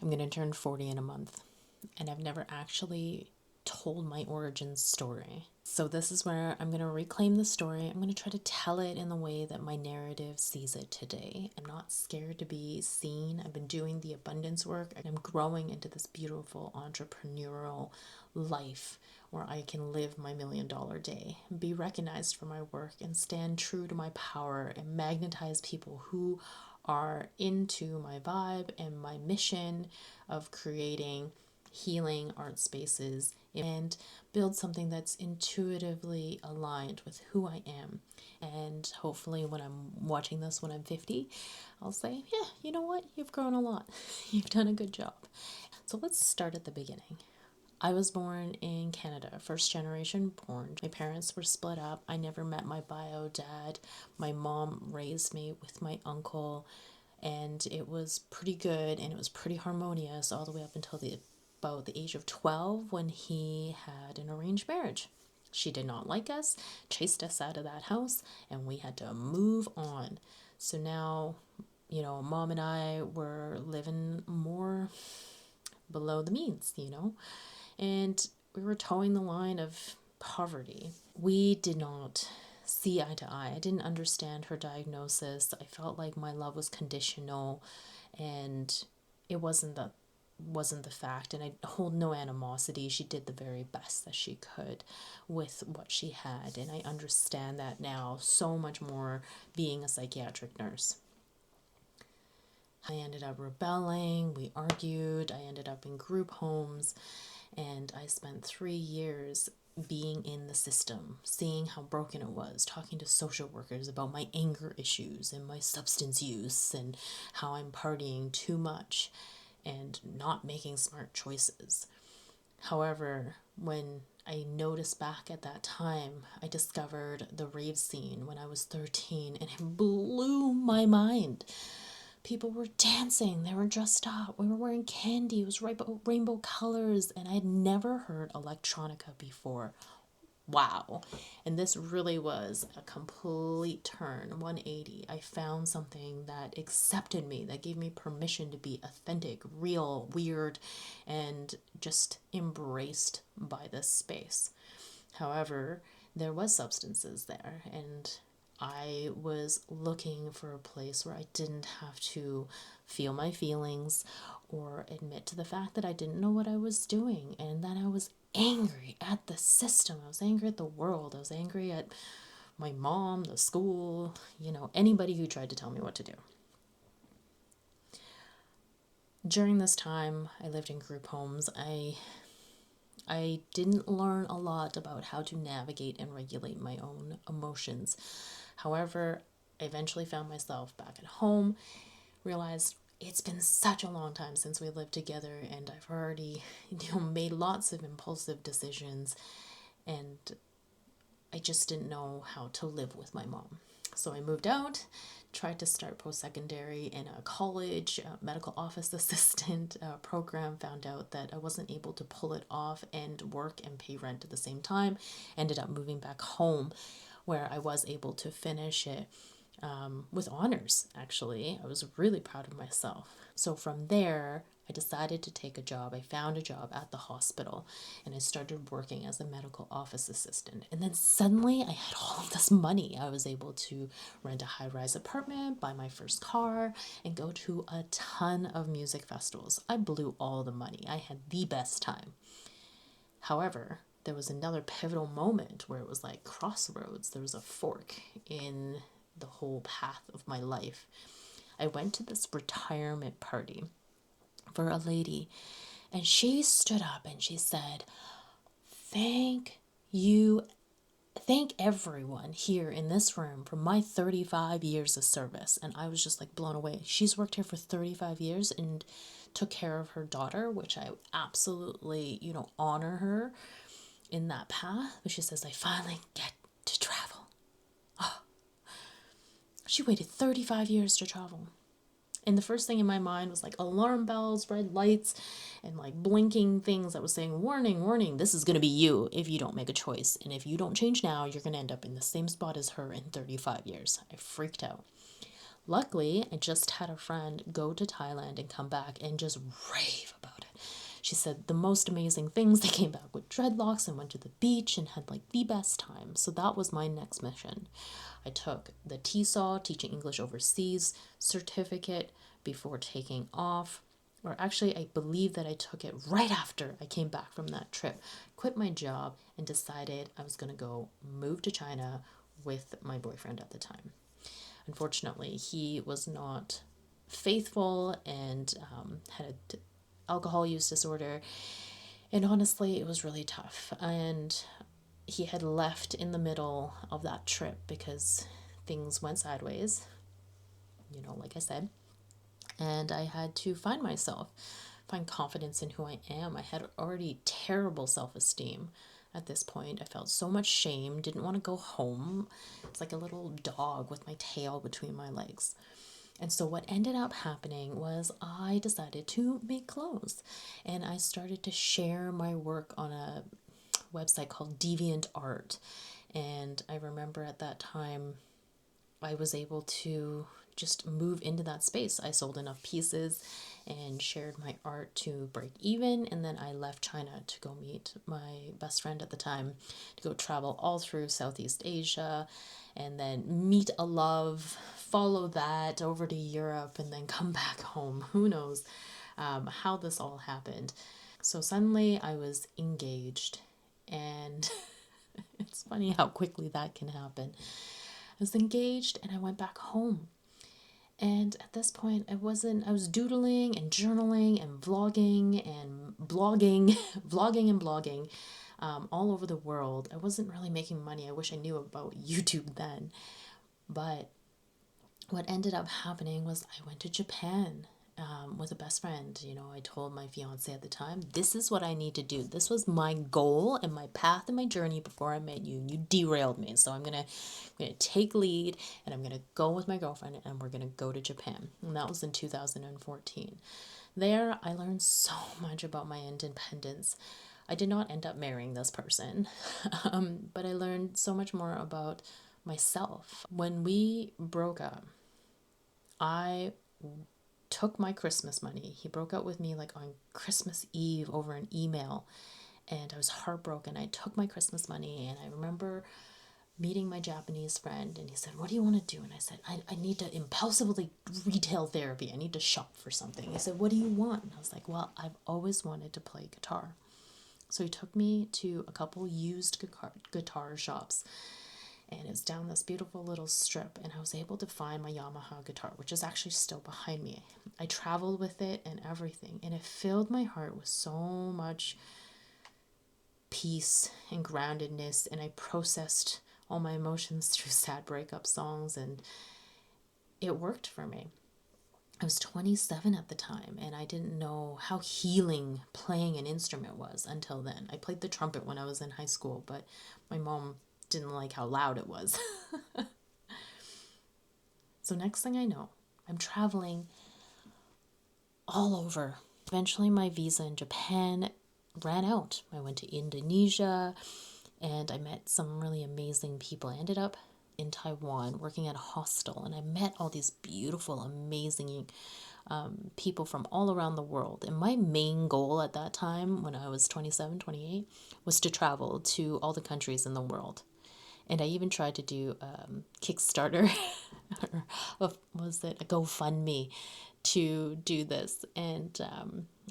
I'm going to turn 40 in a month, and I've never actually told my origin story. So this is where I'm going to reclaim the story. I'm going to try to tell it in the way that my narrative sees it today. I'm not scared to be seen. I've been doing the abundance work. I'm growing into this beautiful entrepreneurial life where I can live my $1,000,000 day, be recognized for my work, and stand true to my power and magnetize people who are into my vibe and my mission of creating healing art spaces and build something that's intuitively aligned with who I am. And hopefully, when I'm watching this when I'm 50, I'll say, yeah, you know what? You've grown a lot. You've done a good job. So let's start at the beginning. I was born in Canada, first generation born. My parents were split up. I never met my bio dad. My mom raised me with my uncle, and it was pretty good and it was pretty harmonious all the way up until about the age of 12 when he had an arranged marriage. She did not like us, chased us out of that house, and we had to move on. So now, mom and I were living more below the means, and we were towing the line of poverty. We did not see eye to eye. I didn't understand her diagnosis. I felt like my love was conditional, and it wasn't the fact, and I hold no animosity. She did the very best that she could with what she had, and I understand that now so much more being a psychiatric nurse. I ended up rebelling, we argued, I ended up in group homes, and I spent 3 years being in the system, seeing how broken it was, talking to social workers about my anger issues and my substance use and how I'm partying too much and not making smart choices. However, when I noticed back at that time, I discovered the rave scene when I was 13, and it blew my mind. People were dancing, they were dressed up, we were wearing candy, it was rainbow colors, and I had never heard electronica before. Wow. And this really was a complete turn, 180. I found something that accepted me, that gave me permission to be authentic, real, weird, and just embraced by this space. However, there was substances there, and I was looking for a place where I didn't have to feel my feelings or admit to the fact that I didn't know what I was doing, and that I was angry at the system. I was angry at the world. I was angry at my mom, the school, anybody who tried to tell me what to do. During this time, I lived in group homes. I didn't learn a lot about how to navigate and regulate my own emotions. However, I eventually found myself back at home, realized it's been such a long time since we lived together, and I've already, made lots of impulsive decisions, and I just didn't know how to live with my mom. So I moved out, tried to start post-secondary in a college medical office assistant program, found out that I wasn't able to pull it off and work and pay rent at the same time, ended up moving back home where I was able to finish it with honors, actually. I was really proud of myself. So from there, I decided to take a job. I found a job at the hospital, and I started working as a medical office assistant. And then suddenly I had all of this money. I was able to rent a high-rise apartment, buy my first car, and go to a ton of music festivals. I blew all the money. I had the best time. However, there was another pivotal moment where it was like crossroads. There was a fork in the whole path of my life. I went to this retirement party for a lady, and she stood up and she said, thank you, thank everyone here in this room for my 35 years of service. And I was just like blown away. She's worked here for 35 years and took care of her daughter, which I absolutely, honor her in that path. But she says, I finally get to travel. Oh, she waited 35 years to travel. And the first thing in my mind was like alarm bells, red lights, and like blinking things that was saying, warning, warning, this is going to be you if you don't make a choice. And if you don't change now, you're going to end up in the same spot as her in 35 years. I freaked out. Luckily, I just had a friend go to Thailand and come back and just rave about it. She said the most amazing things. They came back with dreadlocks and went to the beach and had like the best time. So that was my next mission. I took the TESOL, Teaching English Overseas certificate, before taking off. Or actually, I believe that I took it right after I came back from that trip, quit my job, and decided I was going to go move to China with my boyfriend at the time. Unfortunately, he was not faithful and had an alcohol use disorder. And honestly, it was really tough. And he had left in the middle of that trip because things went sideways, like I said. And I had to find myself, find confidence in who I am. I had already terrible self esteem at this point. I felt so much shame, didn't want to go home. It's like a little dog with my tail between my legs. And so, what ended up happening was I decided to make clothes, and I started to share my work on a website called Deviant Art. And I remember at that time I was able to just move into that space. I sold enough pieces and shared my art to break even. And then I left China to go meet my best friend at the time, to go travel all through Southeast Asia and then meet a love, follow that over to Europe, and then come back home. Who knows how this all happened. So suddenly I was engaged, and it's funny how quickly that can happen. I was engaged and I went back home. And at this point, I was doodling and journaling and vlogging and blogging, vlogging and blogging all over the world. I wasn't really making money. I wish I knew about YouTube then. But what ended up happening was I went to Japan with a best friend. I told my fiance at the time, this is what I need to do. This was my goal and my path and my journey before I met you. And you derailed me. So I'm gonna take lead, and I'm gonna go with my girlfriend, and we're gonna go to Japan. And that was in 2014. There, I learned so much about my independence. I did not end up marrying this person, but I learned so much more about myself. When we broke up, I took my Christmas money. He broke up with me like on Christmas Eve over an email, and I was heartbroken. I took my Christmas money, and I remember meeting my Japanese friend, and he said, what do you want to do? And I said, I need to impulsively retail therapy. I need to shop for something. He said, what do you want? And I was like, well, I've always wanted to play guitar. So he took me to a couple used guitar shops, and it was down this beautiful little strip, and I was able to find my Yamaha guitar, which is actually still behind me. I traveled with it and everything, and it filled my heart with so much peace and groundedness, and I processed all my emotions through sad breakup songs, and it worked for me. I was 27 at the time, and I didn't know how healing playing an instrument was until then. I played the trumpet when I was in high school, but my mom didn't like how loud it was. So next thing I know, I'm traveling all over. Eventually my visa in Japan ran out. I went to Indonesia, and I met some really amazing people. I ended up in Taiwan working at a hostel, and I met all these beautiful, amazing people from all around the world. And my main goal at that time, when I was 27, 28, was to travel to all the countries in the world. And I even tried to do Kickstarter, or was it a GoFundMe, to do this. And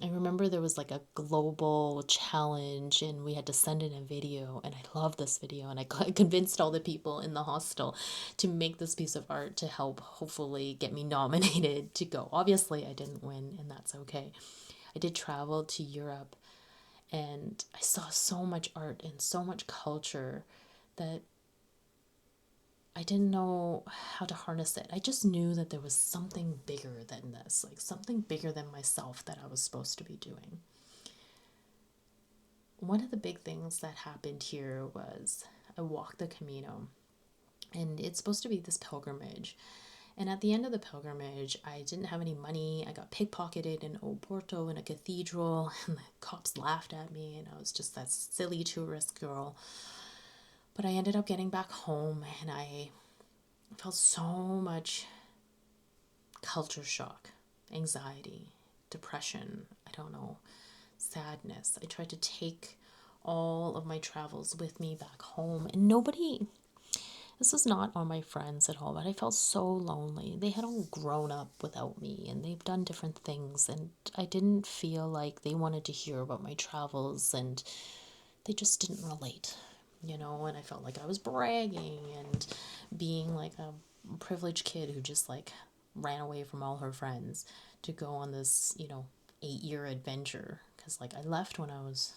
I remember there was like a global challenge, and we had to send in a video, and I loved this video, and I convinced all the people in the hostel to make this piece of art to help hopefully get me nominated to go. Obviously I didn't win, and that's okay. I did travel to Europe, and I saw so much art and so much culture that I didn't know how to harness it. I just knew that there was something bigger than this, like something bigger than myself that I was supposed to be doing. One of the big things that happened here was I walked the Camino, and it's supposed to be this pilgrimage. And at the end of the pilgrimage, I didn't have any money. I got pickpocketed in Oporto in a cathedral, and the cops laughed at me, and I was just that silly tourist girl. But I ended up getting back home, and I felt so much culture shock, anxiety, depression, I don't know, sadness. I tried to take all of my travels with me back home, and nobody, this was not on my friends at all, but I felt so lonely. They had all grown up without me and they've done different things, and I didn't feel like they wanted to hear about my travels, and they just didn't relate, and I felt like I was bragging and being like a privileged kid who just like ran away from all her friends to go on this, 8-year adventure, because like I left when I was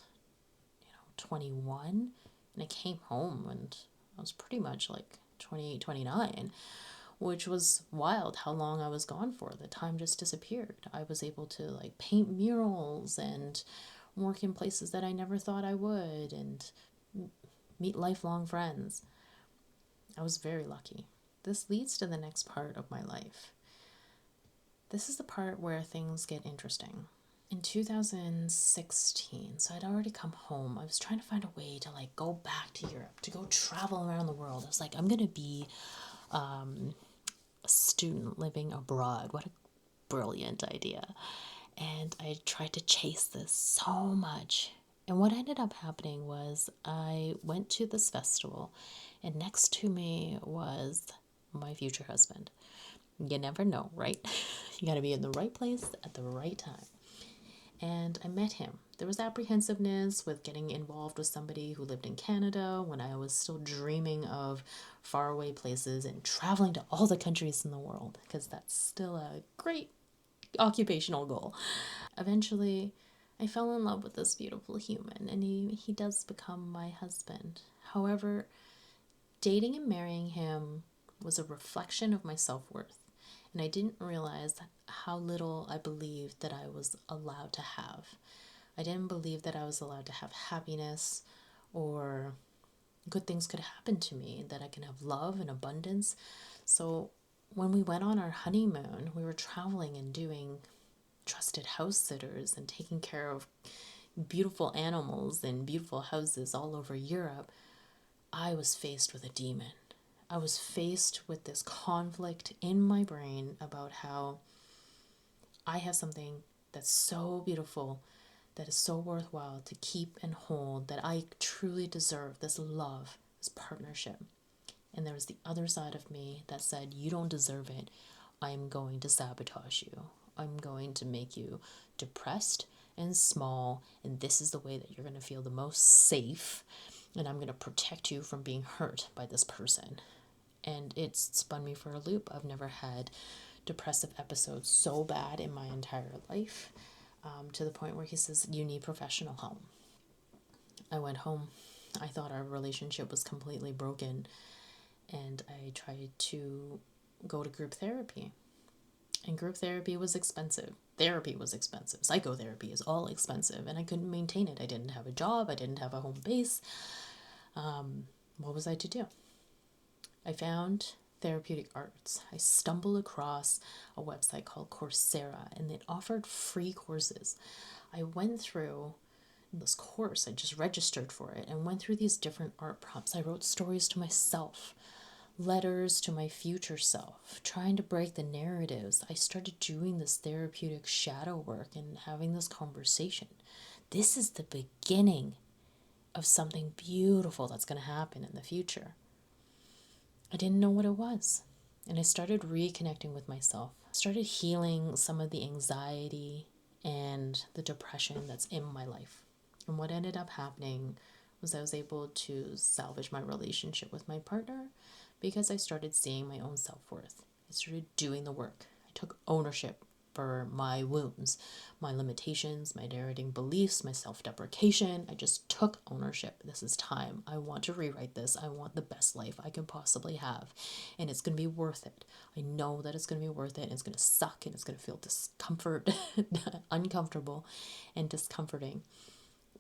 21, and I came home and I was pretty much like 28, 29, which was wild how long I was gone for. The time just disappeared. I was able to like paint murals and work in places that I never thought I would, and meet lifelong friends. I was very lucky. This leads to the next part of my life. This is the part where things get interesting. In 2016, so I'd already come home. I was trying to find a way to like go back to Europe, to go travel around the world. I was like, I'm going to be a student living abroad. What a brilliant idea. And I tried to chase this so much. And what ended up happening was I went to this festival, and next to me was my future husband. You never know, right? You got to be in the right place at the right time. And I met him. There was apprehensiveness with getting involved with somebody who lived in Canada when I was still dreaming of faraway places and traveling to all the countries in the world, because that's still a great occupational goal. Eventually, I fell in love with this beautiful human, and he does become my husband. However, dating and marrying him was a reflection of my self-worth, and I didn't realize how little I believed that I was allowed to have. I didn't believe that I was allowed to have happiness, or good things could happen to me, that I can have love and abundance. So when we went on our honeymoon, we were traveling and doing trusted house sitters and taking care of beautiful animals and beautiful houses all over Europe. I was faced with a demon. I was faced with this conflict in my brain about how I have something that's so beautiful, that is so worthwhile to keep and hold, that I truly deserve this love, this partnership. And there was the other side of me that said, you don't deserve it. I'm going to sabotage you. I'm going to make you depressed and small, and this is the way that you're going to feel the most safe, and I'm going to protect you from being hurt by this person. And it's spun me for a loop. I've never had depressive episodes so bad in my entire life, to the point where he says, you need professional help. I went home. I thought our relationship was completely broken, and I tried to go to group therapy. And group therapy was expensive. Therapy was expensive. Psychotherapy is all expensive, and I couldn't maintain it. I didn't have a job. I didn't have a home base. What was I to do? I found therapeutic arts. I stumbled across a website called Coursera, and it offered free courses. I went through this course. I just registered for it and went through these different art prompts. I wrote stories to myself, letters to my future self, trying to break the narratives. I started doing this therapeutic shadow work and having this conversation. This is the beginning of something beautiful that's going to happen in the future. I didn't know what it was. And I started reconnecting with myself. I started healing some of the anxiety and the depression that's in my life. And what ended up happening was I was able to salvage my relationship with my partner, because I started seeing my own self-worth. I started doing the work. I took ownership for my wounds, my limitations, my narrating beliefs, my self-deprecation. I just took ownership. This is time. I want to rewrite this. I want the best life I can possibly have. And it's going to be worth it. I know that it's going to be worth it. And it's going to suck, and it's going to feel discomfort, uncomfortable and discomforting.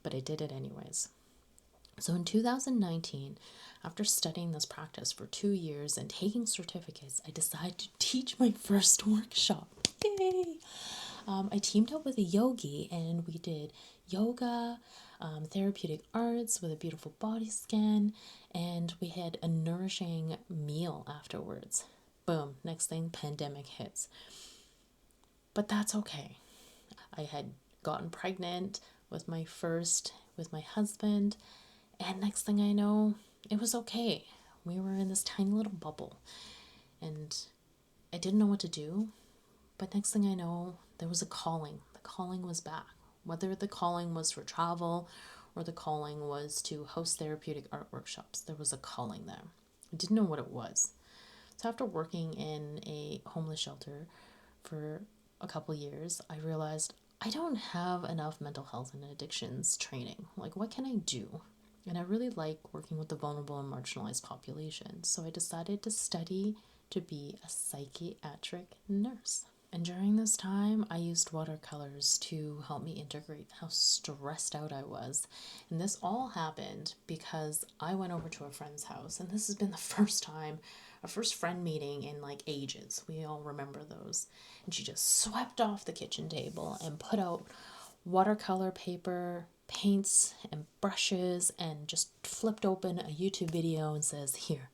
But I did it anyways. So in 2019, after studying this practice for 2 years and taking certificates, I decided to teach my first workshop. Yay! I teamed up with a yogi, and we did yoga, therapeutic arts with a beautiful body scan, and we had a nourishing meal afterwards. Boom, next thing, pandemic hits. But that's okay. I had gotten pregnant with my husband, and next thing I know, it was okay. We were in this tiny little bubble, and I didn't know what to do. But next thing I know, there was a calling. The calling was back. Whether the calling was for travel or the calling was to host therapeutic art workshops, there was a calling there. I didn't know what it was. So after working in a homeless shelter for a couple years, I realized I don't have enough mental health and addictions training. Like, what can I do? And I really like working with the vulnerable and marginalized population. So I decided to study to be a psychiatric nurse. And during this time, I used watercolors to help me integrate how stressed out I was. And this all happened because I went over to a friend's house, and this has been the first time, our first friend meeting in like ages. We all remember those. And she just swept off the kitchen table and put out watercolor paper, paints, and brushes, and just flipped open a YouTube video and says, "Here."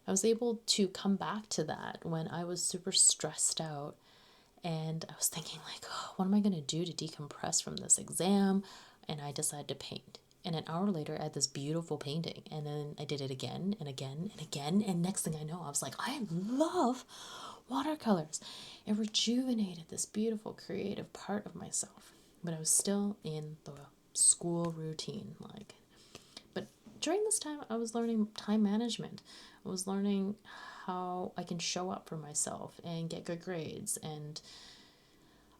I was able to come back to that when I was super stressed out, and I was thinking like, oh, what am I going to do to decompress from this exam? And I decided to paint. And an hour later, I had this beautiful painting. And then I did it again and again and again. And next thing I know, I was like, I love watercolors. It rejuvenated this beautiful creative part of myself. But I was still in the school routine. But during this time, I was learning time management. I was learning how I can show up for myself and get good grades and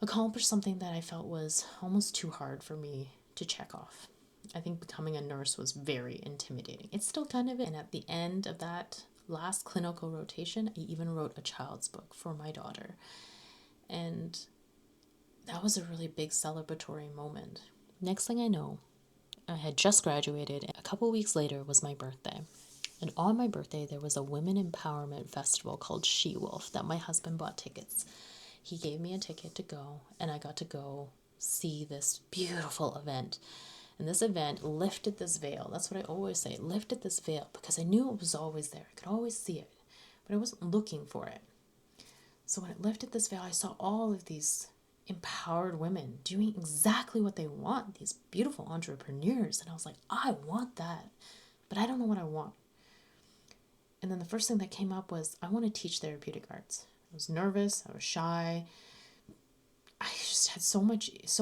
accomplish something that I felt was almost too hard for me to check off. I think becoming a nurse was very intimidating. It still kind of is. And at the end of that last clinical rotation, I even wrote a child's book for my daughter. And that was a really big celebratory moment. Next thing I know, I had just graduated, and a couple weeks later was my birthday. And on my birthday, there was a women empowerment festival called She Wolf that my husband bought tickets. He gave me a ticket to go, and I got to go see this beautiful event. And this event lifted this veil. That's what I always say, lifted this veil, because I knew it was always there. I could always see it, but I wasn't looking for it. So when it lifted this veil, I saw all of these empowered women doing exactly what they want, these beautiful entrepreneurs. And I was like, I want that, but I don't know what I want. And then the first thing that came up was, I want to teach therapeutic arts. I was nervous, I was shy. I just had so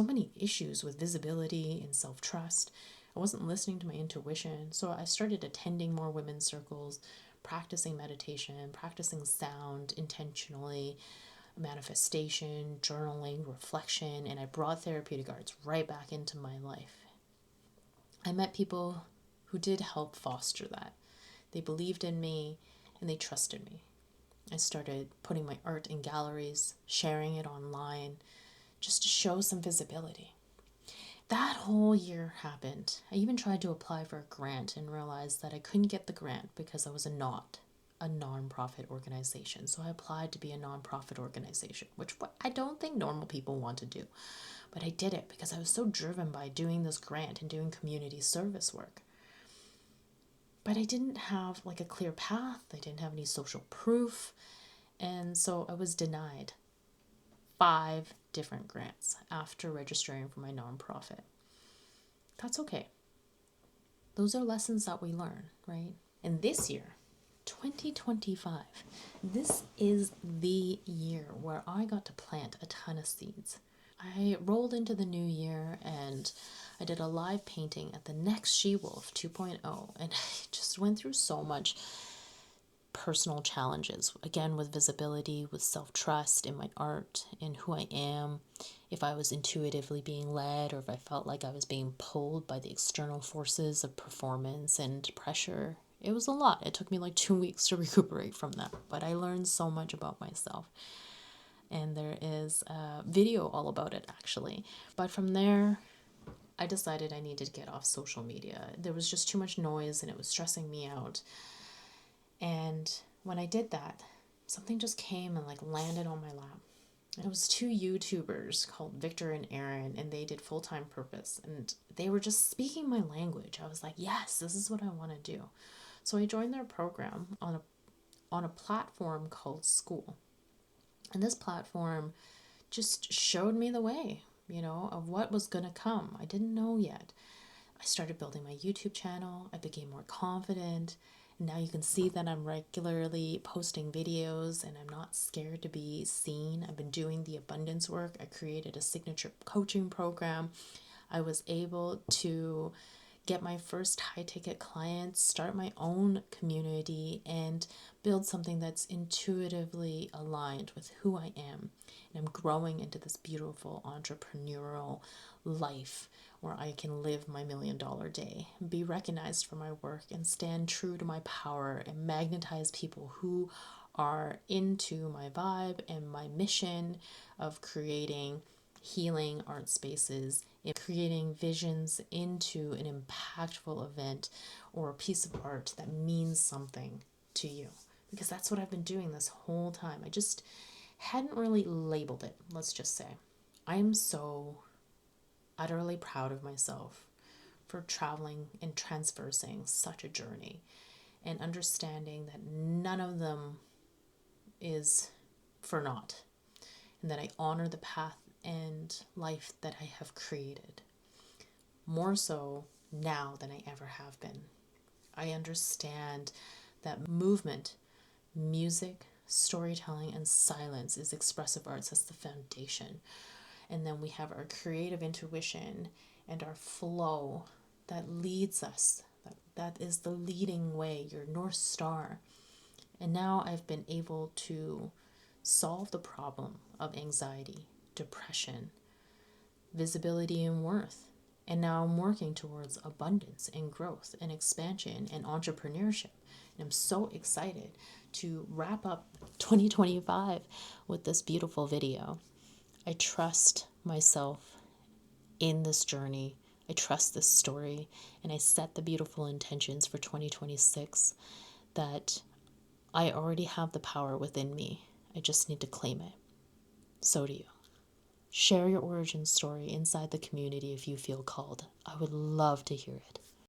many issues with visibility and self-trust. I wasn't listening to my intuition. So I started attending more women's circles, practicing meditation, practicing sound intentionally, manifestation, journaling, reflection, and I brought therapeutic arts right back into my life. I met people who did help foster that. They believed in me and they trusted me. I started putting my art in galleries, sharing it online, just to show some visibility. That whole year happened. I even tried to apply for a grant and realized that I couldn't get the grant because I was not a nonprofit organization. So I applied to be a nonprofit organization, which I don't think normal people want to do. But I did it because I was so driven by doing this grant and doing community service work. But I didn't have like a clear path. I didn't have any social proof. And so I was denied 5 different grants after registering for my nonprofit. That's okay. Those are lessons that we learn, right? And this year, 2025, this is the year where I got to plant a ton of seeds. I rolled into the new year and I did a live painting at the next She Wolf 2.0, and I just went through so much personal challenges, again, with visibility, with self-trust in my art, in who I am, if I was intuitively being led or if I felt like I was being pulled by the external forces of performance and pressure. It was a lot. It took me like 2 weeks to recuperate from that, but I learned so much about myself. And there is a video all about it, actually. But from there, I decided I needed to get off social media. There was just too much noise and it was stressing me out. And when I did that, something just came and like landed on my lap. It was 2 YouTubers called Victor and Aaron, and they did Full-Time Purpose, and they were just speaking my language. I was like, yes, this is what I want to do. So I joined their program on a platform called School. And this platform just showed me the way, of what was going to come. I didn't know yet. I started building my YouTube channel. I became more confident. And now you can see that I'm regularly posting videos and I'm not scared to be seen. I've been doing the abundance work. I created a signature coaching program. I was able to get my first high ticket clients, start my own community, and build something that's intuitively aligned with who I am. And I'm growing into this beautiful entrepreneurial life where I can live my $1,000,000 day, be recognized for my work, and stand true to my power and magnetize people who are into my vibe and my mission of creating healing art spaces, in creating visions into an impactful event or a piece of art that means something to you. Because that's what I've been doing this whole time. I just hadn't really labeled it, let's just say. I am so utterly proud of myself for traveling and traversing such a journey and understanding that none of them is for naught, and that I honor the path and life that I have created, more so now than I ever have been. I understand that movement, music, storytelling, and silence is expressive arts. That's the foundation. And then we have our creative intuition and our flow that leads us. That is the leading way, your North Star. And now I've been able to solve the problem of anxiety, depression, visibility, and worth. And now I'm working towards abundance and growth and expansion and entrepreneurship. And I'm so excited to wrap up 2025 with this beautiful video. I trust myself in this journey. I trust this story. And I set the beautiful intentions for 2026 that I already have the power within me. I just need to claim it. So do you. Share your origin story inside the community if you feel called. I would love to hear it.